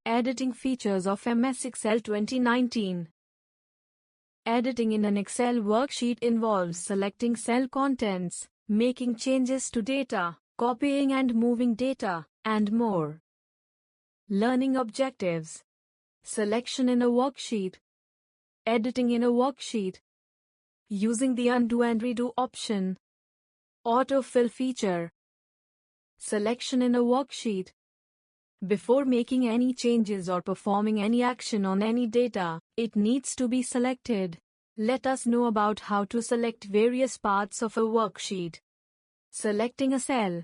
Editing features of MS Excel 2019. Editing in an Excel worksheet involves selecting cell contents, making changes to data, copying and moving data, and more. Learning objectives. Selection in a worksheet. Editing in a worksheet. Using the undo and redo option. Autofill feature. Selection in a worksheet. Before making any changes or performing any action on any data, it needs to be selected. Let us know about how to select various parts of a worksheet. Selecting a cell.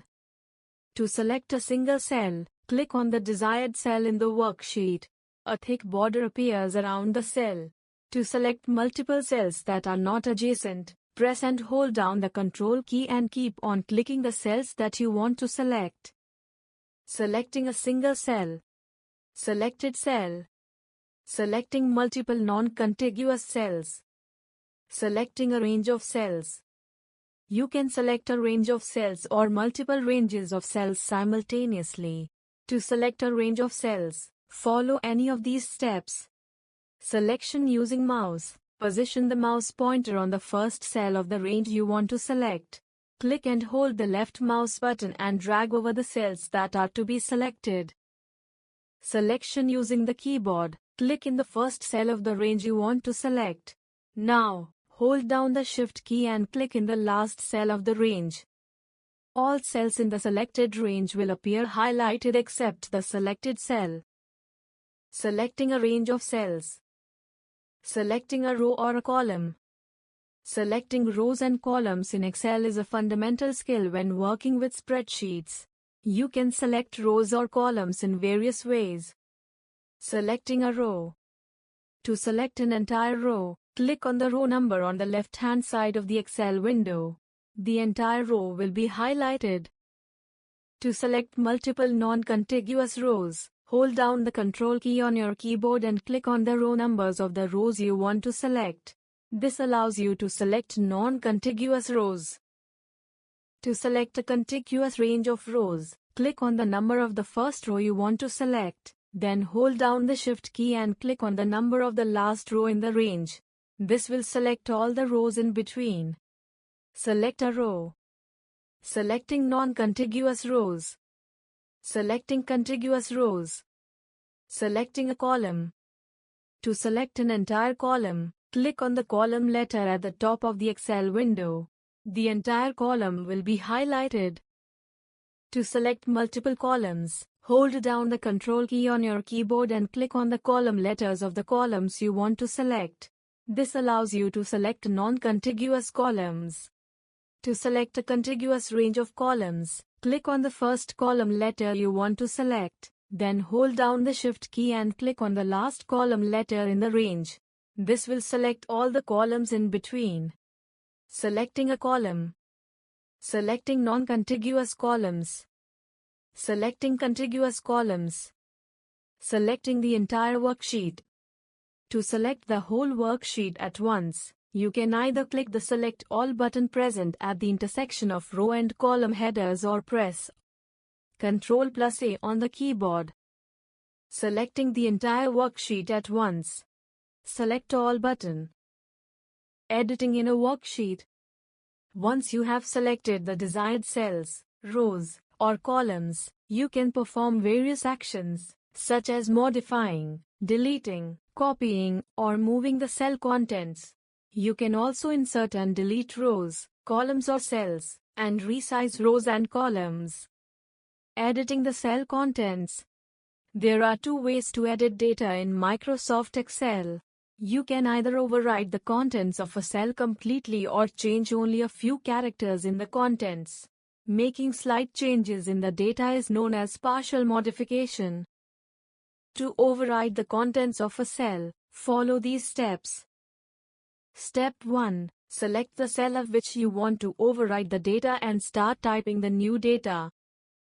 To select a single cell, click on the desired cell in the worksheet. A thick border appears around the cell. To select multiple cells that are not adjacent, press and hold down the Control key and keep on clicking the cells that you want to select. Selecting a single cell. Selected cell. Selecting multiple non-contiguous cells. Selecting a range of cells. You can select a range of cells or multiple ranges of cells simultaneously. To select a range of cells, follow any of these steps. Selection using mouse. Position the mouse pointer on the first cell of the range you want to select. Click and hold the left mouse button and drag over the cells that are to be selected. Selection using the keyboard. Click in the first cell of the range you want to select. Now, hold down the Shift key and click in the last cell of the range. All cells in the selected range will appear highlighted except the selected cell. Selecting a range of cells. Selecting a row or a column. Selecting rows and columns in Excel is a fundamental skill when working with spreadsheets. You can select rows or columns in various ways. Selecting a row. To select an entire row, click on the row number on the left-hand side of the Excel window. The entire row will be highlighted. To select multiple non-contiguous rows, hold down the Control key on your keyboard and click on the row numbers of the rows you want to select. This allows you to select non-contiguous rows. To select a contiguous range of rows, click on the number of the first row you want to select, then hold down the Shift key and click on the number of the last row in the range. This will select all the rows in between. Select a row. Selecting non-contiguous rows. Selecting contiguous rows. Selecting a column. To select an entire column, click on the column letter at the top of the Excel window. The entire column will be highlighted. To select multiple columns, hold down the Control key on your keyboard and click on the column letters of the columns you want to select. This allows you to select non-contiguous columns. To select a contiguous range of columns, click on the first column letter you want to select, then hold down the Shift key and click on the last column letter in the range. This will select all the columns in between. Selecting a column. Selecting non-contiguous columns. Selecting contiguous columns. Selecting the entire worksheet. To select the whole worksheet at once, you can either click the Select All button present at the intersection of row and column headers or press Ctrl+A on the keyboard. Selecting the entire worksheet at once. Select All button. Editing in a worksheet. Once you have selected the desired cells, rows, or columns, you can perform various actions, such as modifying, deleting, copying, or moving the cell contents. You can also insert and delete rows, columns or cells, and resize rows and columns. Editing the cell contents. There are two ways to edit data in Microsoft Excel. You can either override the contents of a cell completely or change only a few characters in the contents. Making slight changes in the data is known as partial modification. To override the contents of a cell, follow these steps. Step 1. Select the cell of which you want to override the data and start typing the new data.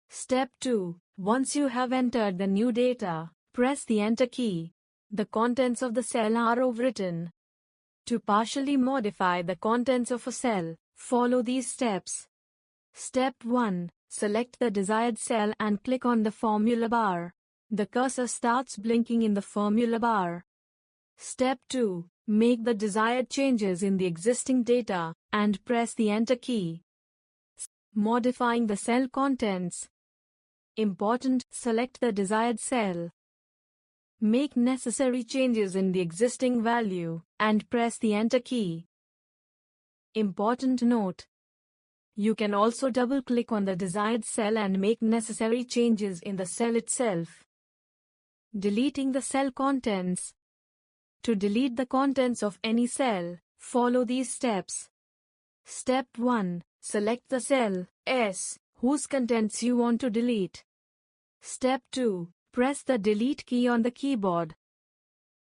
Step 2. Once you have entered the new data, press the Enter key. The contents of the cell are overwritten. To partially modify the contents of a cell, follow these steps. Step 1. Select the desired cell and click on the formula bar. The cursor starts blinking in the formula bar. Step 2. Make the desired changes in the existing data, and press the Enter key. Modifying the cell contents. Important, select the desired cell. Make necessary changes in the existing value, and press the Enter key. Important note. You can also double-click on the desired cell and make necessary changes in the cell itself. Deleting the cell contents. To delete the contents of any cell, follow these steps. Step 1. Select the cell S, whose contents you want to delete. Step 2. Press the Delete key on the keyboard.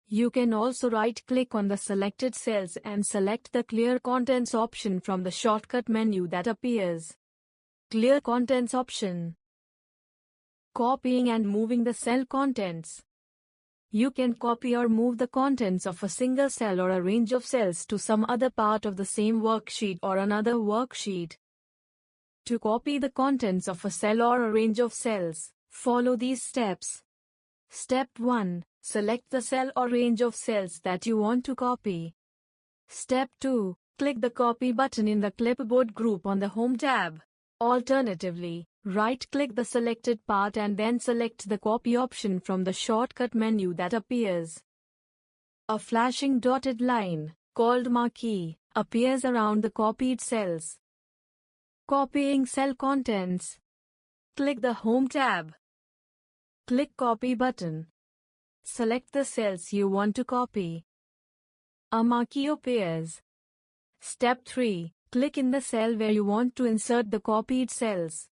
You can also right-click on the selected cells and select the Clear Contents option from the shortcut menu that appears. Clear Contents option. Copying and moving the cell contents. You can copy or move the contents of a single cell or a range of cells to some other part of the same worksheet or another worksheet. To copy the contents of a cell or a range of cells, follow these steps. Step 1. Select the cell or range of cells that you want to copy. Step 2. Click the Copy button in the clipboard group on the Home tab. Alternatively, right-click the selected part and then select the Copy option from the shortcut menu that appears. A flashing dotted line, called Marquee, appears around the copied cells. Copying cell contents. Click the Home tab. Click Copy button. Select the cells you want to copy. A marquee appears. Step 3. Click in the cell where you want to insert the copied cells.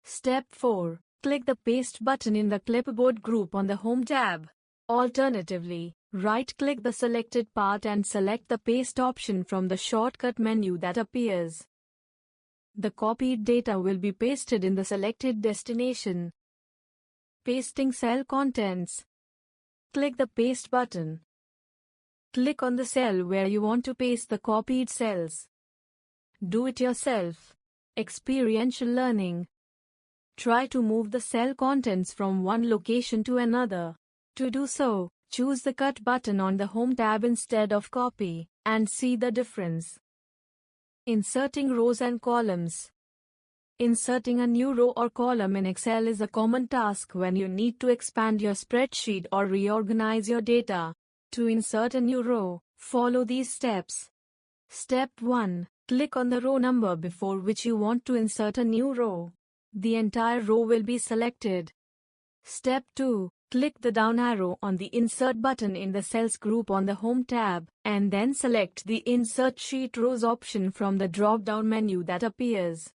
Step 4. Click the Paste button in the clipboard group on the Home tab. Alternatively, right-click the selected part and select the Paste option from the shortcut menu that appears. The copied data will be pasted in the selected destination. Pasting cell contents. Click the Paste button. Click on the cell where you want to paste the copied cells. Do it yourself. Experiential learning. Try to move the cell contents from one location to another. To do so, choose the Cut button on the Home tab instead of Copy, and see the difference. Inserting rows and columns. Inserting a new row or column in Excel is a common task when you need to expand your spreadsheet or reorganize your data. To insert a new row, follow these steps. Step 1. Click on the row number before which you want to insert a new row. The entire row will be selected. Step 2. Click the down arrow on the Insert button in the Cells group on the Home tab, and then select the Insert Sheet Rows option from the drop-down menu that appears.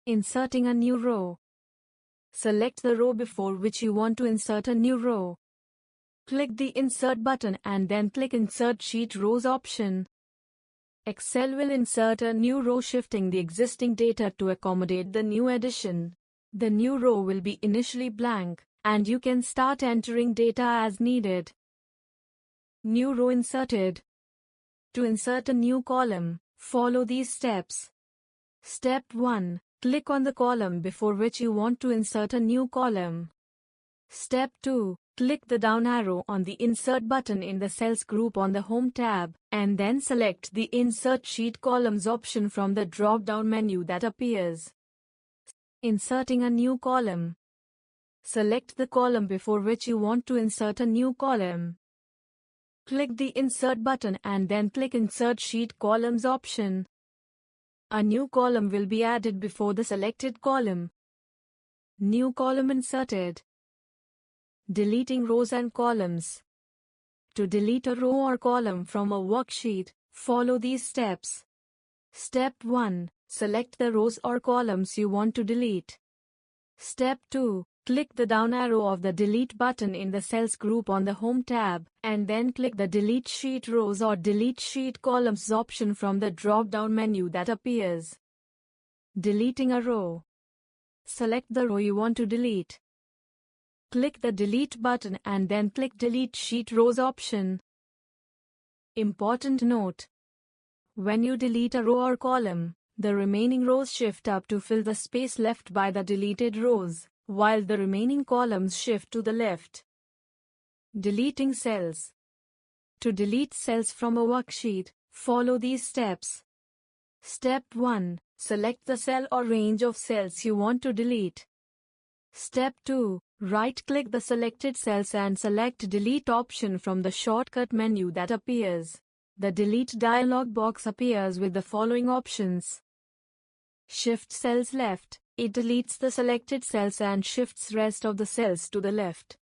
Inserting a new row. Select the row before which you want to insert a new row. Click the Insert button and then click Insert Sheet Rows option. Excel will insert a new row, shifting the existing data to accommodate the new addition. The new row will be initially blank, and you can start entering data as needed. New row inserted. To insert a new column, follow these steps. Step 1. Click on the column before which you want to insert a new column. Step 2. Click the down arrow on the Insert button in the Cells group on the Home tab, and then select the Insert Sheet Columns option from the drop-down menu that appears. Inserting a new column. Select the column before which you want to insert a new column. Click the Insert button and then click Insert Sheet Columns option. A new column will be added before the selected column. New column inserted. Deleting rows and columns. To delete a row or column from a worksheet, follow these steps. Step 1. Select the rows or columns you want to delete. Step 2. Click the down arrow of the Delete button in the Cells group on the Home tab, and then click the Delete Sheet Rows or Delete Sheet Columns option from the drop-down menu that appears. Deleting a row. Select the row you want to delete. Click the Delete button and then click Delete Sheet Rows option. Important note. When you delete a row or column, the remaining rows shift up to fill the space left by the deleted rows, while the remaining columns shift to the left. Deleting cells. To delete cells from a worksheet, follow these steps. Step 1. Select the cell or range of cells you want to delete. Step 2. Right-click the selected cells and select Delete option from the shortcut menu that appears. The Delete dialog box appears with the following options. Shift cells left. It deletes the selected cells and shifts rest of the cells to the left.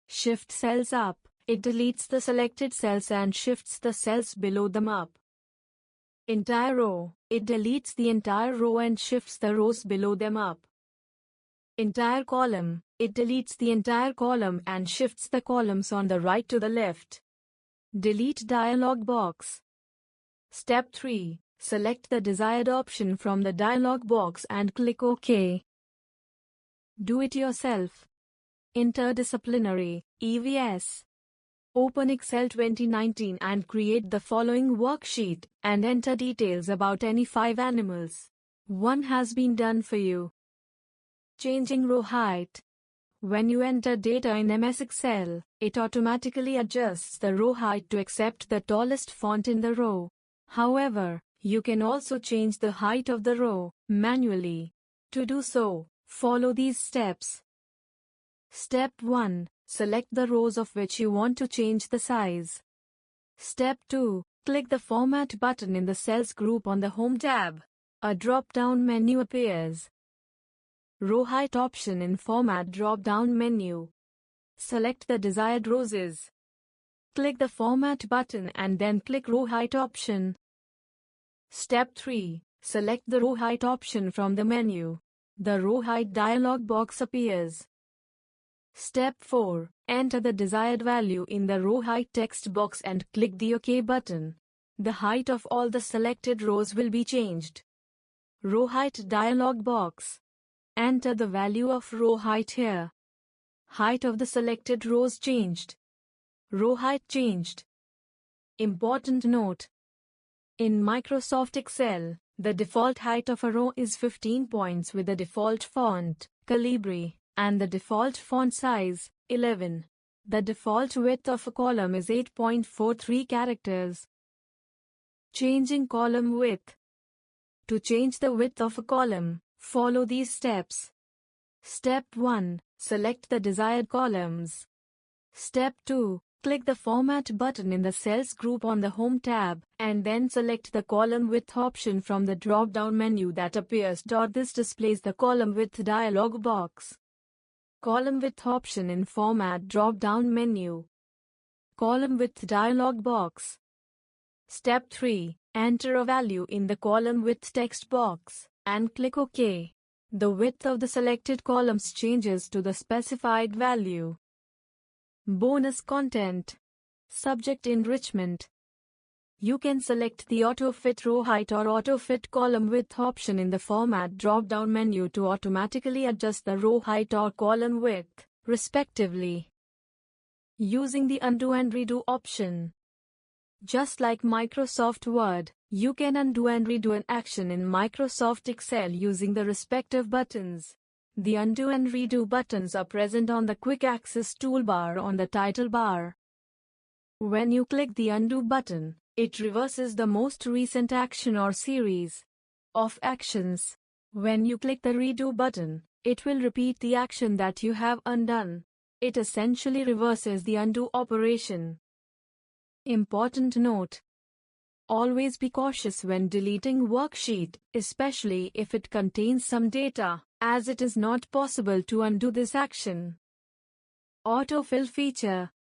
Shift cells up. It deletes the selected cells and shifts the cells below them up. Entire row. It deletes the entire row and shifts the rows below them up. Entire column. It deletes the entire column and shifts the columns on the right to the left. Delete dialog box. Step 3. Select the desired option from the dialog box and click OK. Do it yourself. Interdisciplinary, EVS. Open Excel 2019 and create the following worksheet and enter details about any 5 animals. One has been done for you. Changing row height. When you enter data in MS Excel, it automatically adjusts the row height to accept the tallest font in the row. However, you can also change the height of the row manually. To do so, follow these steps. Step 1. Select the rows of which you want to change the size. Step 2. Click the Format button in the Cells group on the Home tab. A drop-down menu appears. Row Height option in Format drop-down menu. Select the desired rows. Click the Format button and then click Row Height option. Step 3. Select the Row Height option from the menu. The Row Height dialog box appears. Step 4. Enter the desired value in the Row Height text box and click the OK button. The height of all the selected rows will be changed. Row Height dialog box. Enter the value of row height here. Height of the selected rows changed. Row height changed. Important note. In Microsoft Excel, the default height of a row is 15 points with the default font, Calibri, and the default font size, 11. The default width of a column is 8.43 characters. Changing column width. To change the width of a column, follow these steps. Step 1. Select the desired columns. Step 2. Click the Format button in the Cells group on the Home tab, and then select the Column Width option from the drop-down menu that appears. This displays the Column Width dialog box. Column Width option in Format drop-down menu. Column Width dialog box. Step 3. Enter a value in the Column Width text box, and click OK. The width of the selected columns changes to the specified value. Bonus content. Subject enrichment. You can select the Auto-Fit Row Height or Auto-Fit Column Width option in the Format drop-down menu to automatically adjust the row height or column width, respectively. Using the Undo and Redo option. Just like Microsoft Word, you can undo and redo an action in Microsoft Excel using the respective buttons. The Undo and Redo buttons are present on the Quick Access toolbar on the title bar. When you click the Undo button, it reverses the most recent action or series of actions. When you click the Redo button, it will repeat the action that you have undone. It essentially reverses the undo operation. Important note. Always be cautious when deleting worksheet, especially if it contains some data, as it is not possible to undo this action. Autofill feature.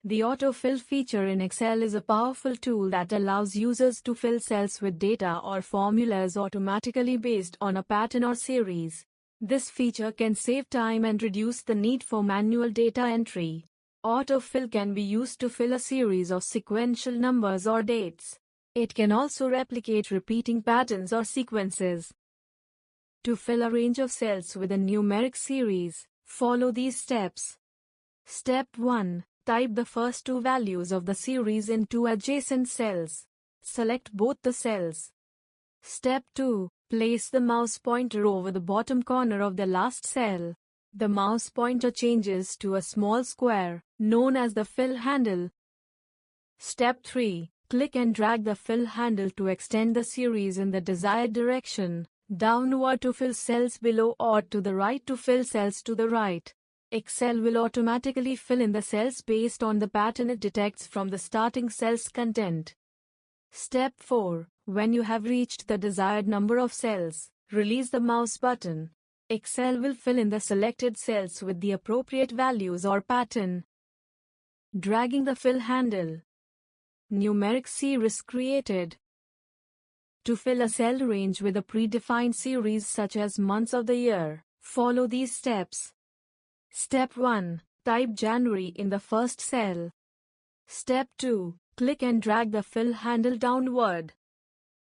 The autofill feature in Excel is a powerful tool that allows users to fill cells with data or formulas automatically based on a pattern or series. This feature can save time and reduce the need for manual data entry. Autofill can be used to fill a series of sequential numbers or dates. It can also replicate repeating patterns or sequences. To fill a range of cells with a numeric series, follow these steps. Step 1. Type the first two values of the series in two adjacent cells. Select both the cells. Step 2. Place the mouse pointer over the bottom corner of the last cell. The mouse pointer changes to a small square, known as the fill handle. Step 3. Click and drag the fill handle to extend the series in the desired direction, downward to fill cells below or to the right to fill cells to the right. Excel will automatically fill in the cells based on the pattern it detects from the starting cell's content. Step 4. When you have reached the desired number of cells, release the mouse button. Excel will fill in the selected cells with the appropriate values or pattern. Dragging the fill handle. Numeric series created. To fill a cell range with a predefined series such as months of the year, follow these steps. Step 1. Type January in the first cell. Step 2. Click and drag the fill handle downward.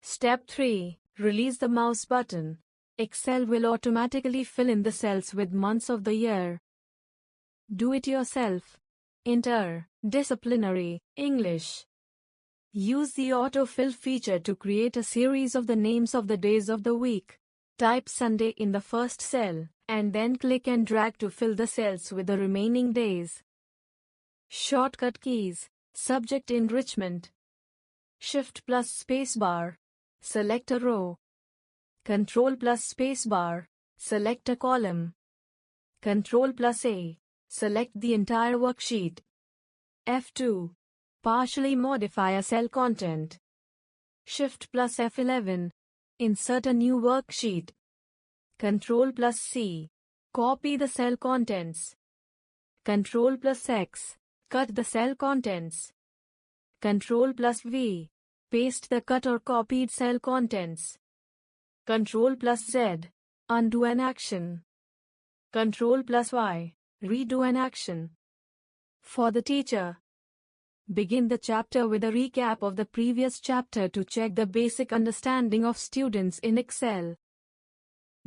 Step 3. Release the mouse button. Excel will automatically fill in the cells with months of the year. Do it yourself. Enter Disciplinary English. Use the autofill feature to create a series of the names of the days of the week. Type Sunday in the first cell, and then click and drag to fill the cells with the remaining days. Shortcut keys. Subject enrichment. Shift plus spacebar. Select a row. Control plus spacebar. Select a column. Control plus A. Select the entire worksheet. F2. Partially modify a cell content. Shift plus F11. Insert a new worksheet. Control plus C. Copy the cell contents. Control plus X. Cut the cell contents. Control plus V. Paste the cut or copied cell contents. Control plus Z. Undo an action. Control plus Y. Redo an action. For the teacher. Begin the chapter with a recap of the previous chapter to check the basic understanding of students in Excel.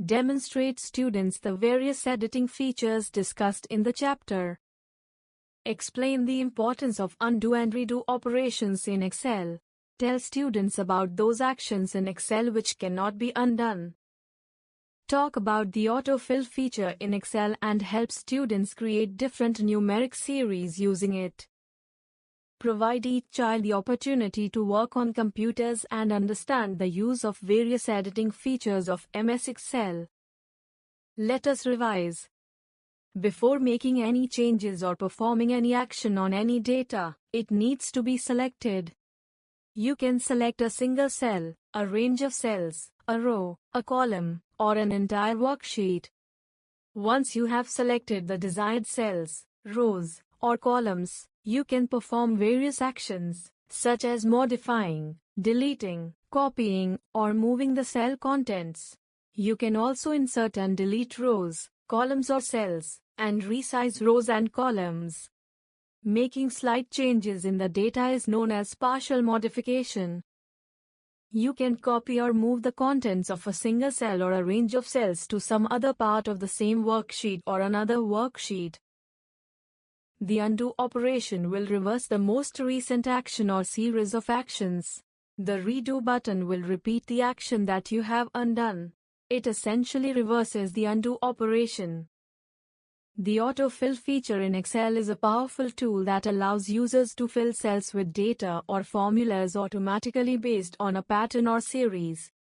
Demonstrate students the various editing features discussed in the chapter. Explain the importance of undo and redo operations in Excel. Tell students about those actions in Excel which cannot be undone. Talk about the autofill feature in Excel and help students create different numeric series using it. Provide each child the opportunity to work on computers and understand the use of various editing features of MS Excel. Let us revise. Before making any changes or performing any action on any data, it needs to be selected. You can select a single cell, a range of cells, a row, a column, or an entire worksheet. Once you have selected the desired cells, rows, or columns, you can perform various actions, such as modifying, deleting, copying, or moving the cell contents. You can also insert and delete rows, columns or cells, and resize rows and columns. Making slight changes in the data is known as partial modification. You can copy or move the contents of a single cell or a range of cells to some other part of the same worksheet or another worksheet. The undo operation will reverse the most recent action or series of actions. The redo button will repeat the action that you have undone. It essentially reverses the undo operation. The autofill feature in Excel is a powerful tool that allows users to fill cells with data or formulas automatically based on a pattern or series.